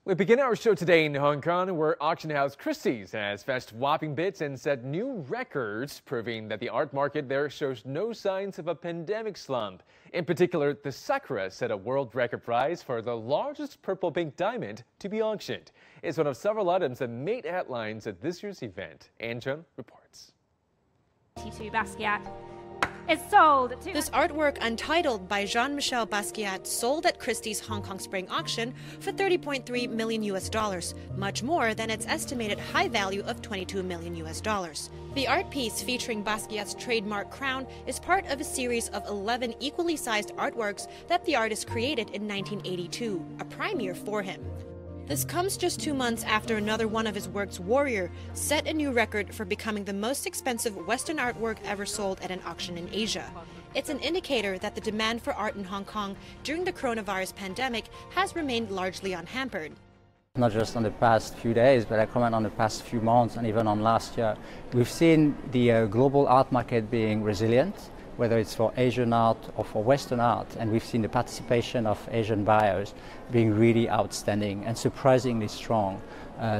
We begin our show today in Hong Kong, where auction house Christie's has fetched whopping bids and set new records, proving that the art market there shows no signs of a pandemic slump. In particular, the Sakura set a world record price for the largest purple pink diamond to be auctioned. It's one of several items that made headlines at this year's event. An Chun reports. T2 Basquiat is sold. This artwork, Untitled by Jean-Michel Basquiat, sold at Christie's Hong Kong Spring Auction for $30.3 million, much more than its estimated high value of $22 million. The art piece, featuring Basquiat's trademark crown, is part of a series of 11 equally sized artworks that the artist created in 1982, a premiere for him. This comes just 2 months after another one of his works, Warrior, set a new record for becoming the most expensive Western artwork ever sold at an auction in Asia. It's an indicator that the demand for art in Hong Kong during the coronavirus pandemic has remained largely unhampered. Not just on the past few days, but I comment on the past few months and even on last year. We've seen the global art market being resilient, whether it's for Asian art or for Western art, and we've seen the participation of Asian buyers being really outstanding and surprisingly strong.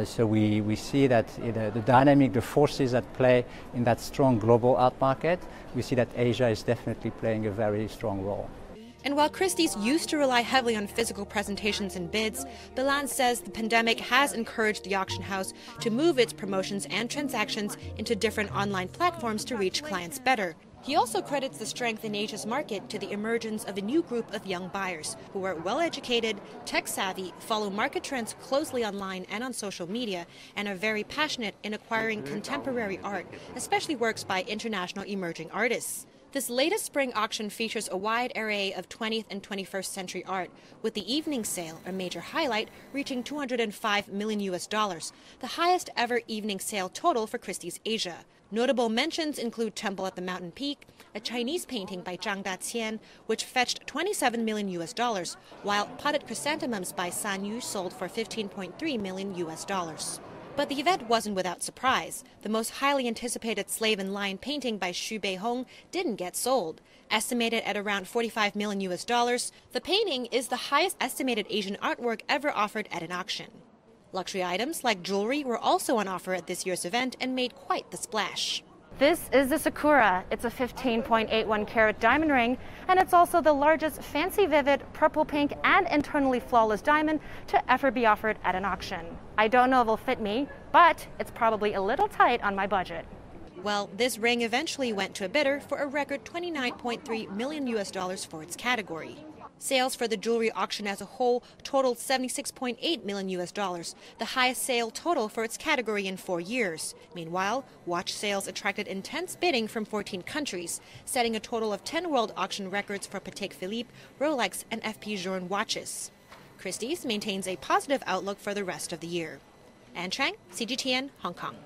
So we see that the dynamic, the forces at play in that strong global art market, we see that Asia is definitely playing a very strong role. And while Christie's used to rely heavily on physical presentations and bids, Bilan says the pandemic has encouraged the auction house to move its promotions and transactions into different online platforms to reach clients better. He also credits the strength in Asia's market to the emergence of a new group of young buyers who are well-educated, tech-savvy, follow market trends closely online and on social media, and are very passionate in acquiring contemporary art, especially works by international emerging artists. This latest spring auction features a wide array of 20th and 21st century art, with the evening sale, a major highlight, reaching $205 million, the highest ever evening sale total for Christie's Asia. Notable mentions include Temple at the Mountain Peak, a Chinese painting by Zhang Daqian, which fetched $27 million, while Potted Chrysanthemums by San Yu sold for $15.3 million. But the event wasn't without surprise. The most highly anticipated Slave and Lion painting by Xu Beihong didn't get sold. Estimated at around $45 million, the painting is the highest estimated Asian artwork ever offered at an auction. Luxury items like jewelry were also on offer at this year's event and made quite the splash. This is the Sakura. It's a 15.81 carat diamond ring, and it's also the largest fancy vivid purple pink and internally flawless diamond to ever be offered at an auction. I don't know if it'll fit me, but it's probably a little tight on my budget. Well, this ring eventually went to a bidder for a record $29.3 million for its category. Sales for the jewelry auction as a whole totaled $76.8 million, the highest sale total for its category in 4 years. Meanwhile, watch sales attracted intense bidding from 14 countries, setting a total of 10 world auction records for Patek Philippe, Rolex, and FP Journe watches. Christie's maintains a positive outlook for the rest of the year. An Chang, CGTN, Hong Kong.